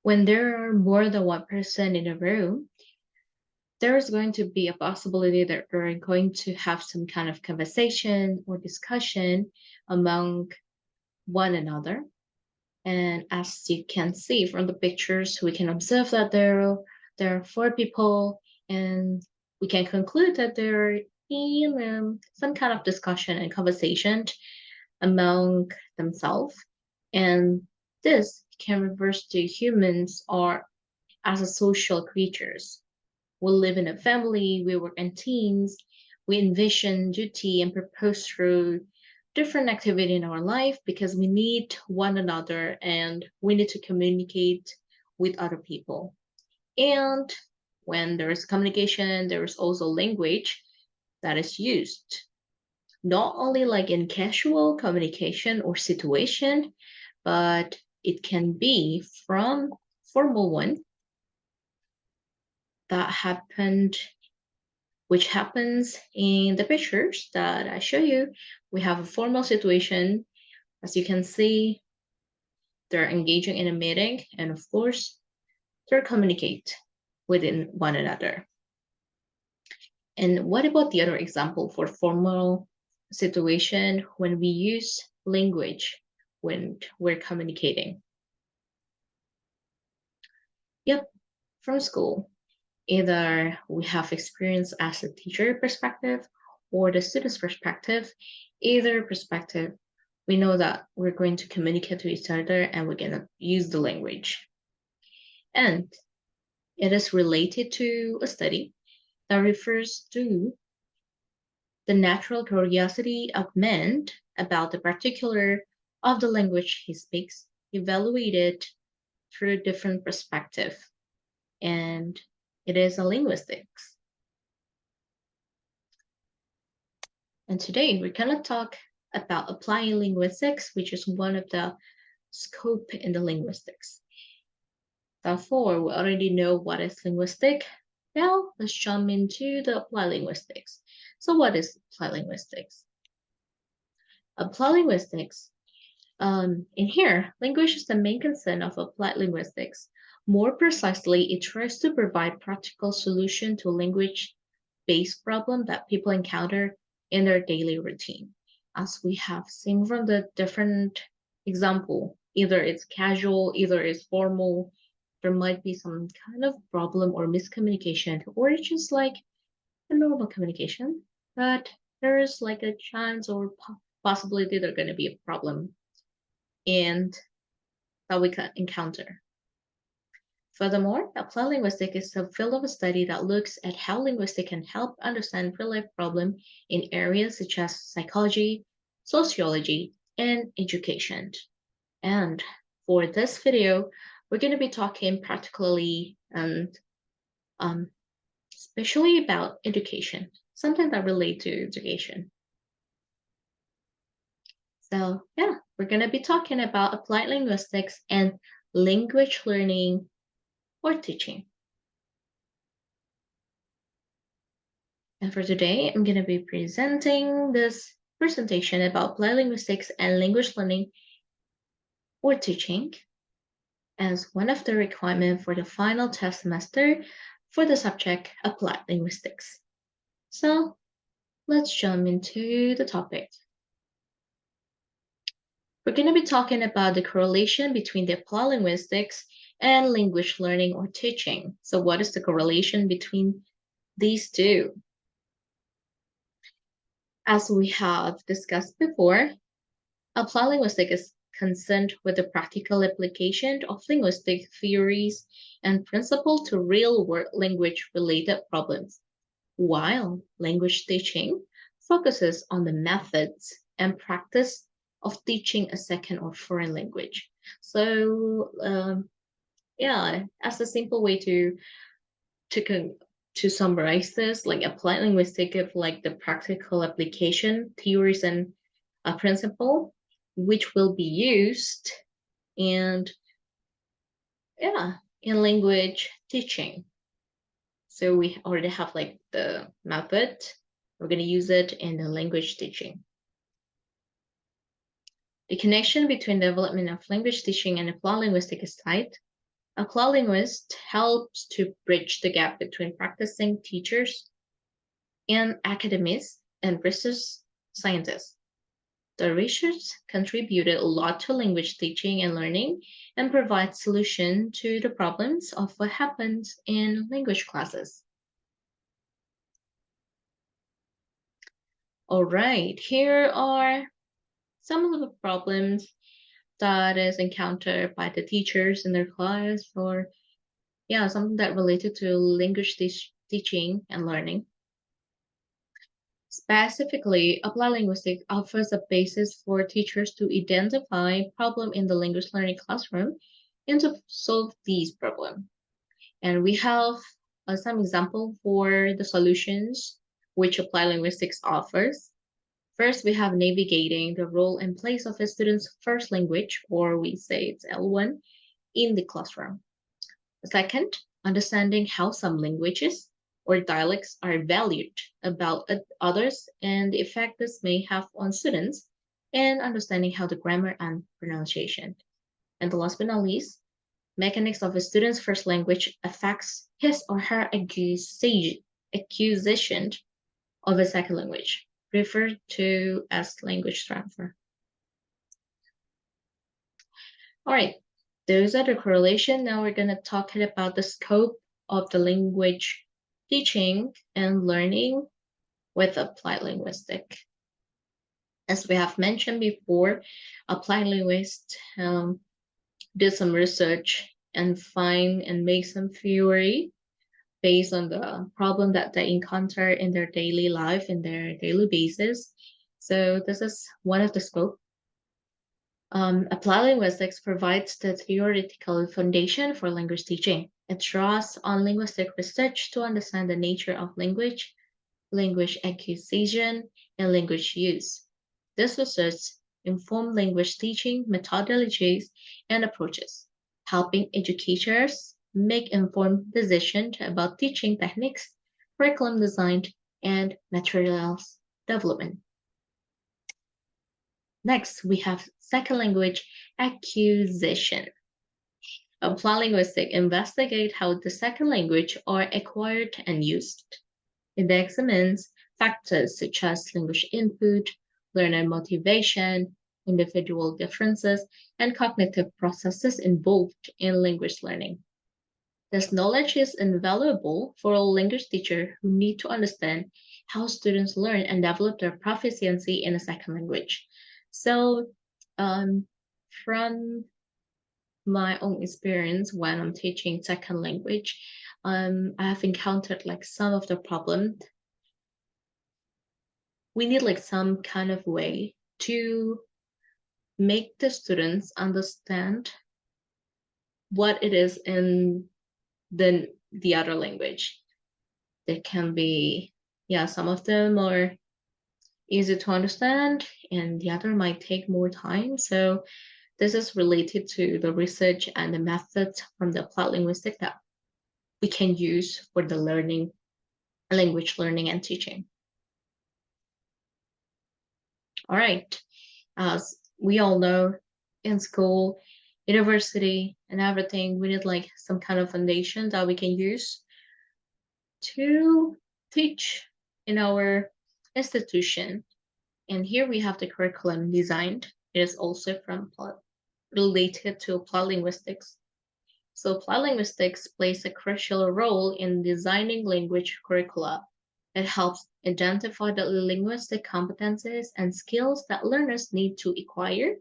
When there are more than one person in a room, there's going to be a possibility that we're going to have some kind of conversation or discussion among one another. And as you can see from the pictures, we can observe that there are four people, and we can conclude that they're in some kind of discussion and conversation among themselves. And this can reverse to humans or as a social creatures. We live in a family, we work in teams, we envision duty and propose through different activity in our life because we need one another and we need to communicate with other people. And when there is communication, there is also language that is used. Not only like in casual communication or situation, but it can be from formal one that happened, which happens in the pictures that I show you. We have a formal situation. As you can see, they're engaging in a meeting, and of course, they communicate within one another. And what about the other example for formal situation when we use language when we're communicating? Yep, from school. Either we have experience as a teacher perspective or the student's perspective. Either perspective, we know that we're going to communicate to each other and we're going to use the language. And it is related to a study that refers to the natural curiosity of man about the particular of the language he speaks, evaluated through different perspective. And it is a linguistics. And today we're going to talk about applying linguistics, which is one of the scope in the linguistics. Therefore, we already know what is linguistic. Now let's jump into the applied linguistics. So what is applied linguistics? Applied linguistics, in here, language is the main concern of applied linguistics. More precisely, it tries to provide practical solution to language-based problem that people encounter in their daily routine. As we have seen from the different example, either it's casual, either it's formal, there might be some kind of problem or miscommunication, or it's just like a normal communication, but there is like a chance or possibility there's going to be a problem and that we can encounter. Furthermore, applied linguistics is a field of study that looks at how linguistics can help understand real-life problems in areas such as psychology, sociology, and education. And for this video, we're going to be talking particularly and especially about education, something that relates to education. So yeah, we're going to be talking about applied linguistics and language learning or teaching. And for today, I'm going to be presenting this presentation about applied linguistics and language learning or teaching as one of the requirements for the final test semester for the subject applied linguistics. So let's jump into the topic. We're going to be talking about the correlation between the applied linguistics and language learning or teaching. So what is the correlation between these two? As we have discussed before, applied linguistics is concerned with the practical application of linguistic theories and principles to real-world language-related problems, while language teaching focuses on the methods and practice of teaching a second or foreign language. So, yeah, as a simple way to summarize this, like applied linguistics of like the practical application, theories and principle, which will be used and yeah, in language teaching. So we already have like the method. We're going to use it in the language teaching. The connection between the development of language teaching and applied linguistics is tight. Applied linguist helps to bridge the gap between practicing teachers and academics and research scientists. The research contributed a lot to language teaching and learning and provides solution to the problems of what happens in language classes. All right, here are some of the problems that is encountered by the teachers in their class, or yeah, something that related to language teaching and learning. Specifically, applied linguistics offers a basis for teachers to identify problem in the language learning classroom and to solve these problems. And we have some example for the solutions which applied linguistics offers. First, we have navigating the role and place of a student's first language, or we say it's L1, in the classroom. Second, understanding how some languages or dialects are valued about others and the effect this may have on students, and understanding how the grammar and pronunciation. And the last but not least, mechanics of a student's first language affects his or her acquisition of a second language, referred to as language transfer. All right, those are the correlation. Now we're going to talk about the scope of the language teaching and learning with applied linguistic. As we have mentioned before, applied linguists did some research and find and make some theory based on the problem that they encounter in their daily life, in their daily basis. So this is one of the scope. Applied linguistics provides the theoretical foundation for language teaching. It draws on linguistic research to understand the nature of language, language acquisition, and language use. This research informs language teaching methodologies and approaches, helping educators make informed decisions about teaching techniques, curriculum design, and materials development. Next, we have second language acquisition. Applied linguistics investigate how the second language are acquired and used. It examines factors such as language input, learner motivation, individual differences, and cognitive processes involved in language learning. This knowledge is invaluable for all language teachers who need to understand how students learn and develop their proficiency in a second language. So, from my own experience when I'm teaching second language, I have encountered like some of the problems. We need like some kind of way to make the students understand what it is in the other language. They can be, yeah, some of them are easy to understand and the other might take more time. So this is related to the research and the methods from the applied linguistics that we can use for the learning, language learning and teaching. All right, as we all know, in school, university, and everything, we need like some kind of foundation that we can use to teach in our institution. And here we have the curriculum designed. It is also related to applied linguistics. So applied linguistics plays a crucial role in designing language curricula. It helps identify the linguistic competencies and skills that learners need to acquire,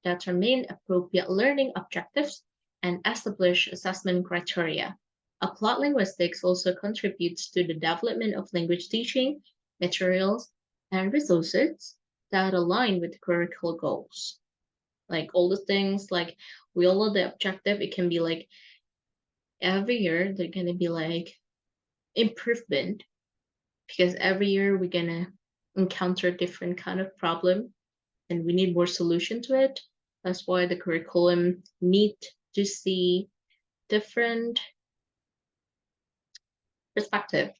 determine appropriate learning objectives, and establish assessment criteria. Applied linguistics also contributes to the development of language teaching, materials, and resources that align with curricular goals. Like all the things, like we all know the objective, it can be like every year they're gonna be like improvement because every year we're gonna encounter different kind of problem and we need more solution to it. That's why the curriculum need to see different perspective,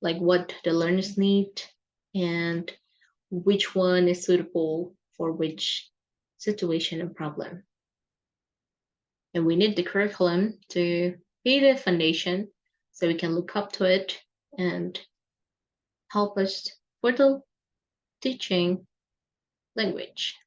like what the learners need and which one is suitable for which situation and problem. And we need the curriculum to be the foundation so we can look up to it and help us for the teaching language.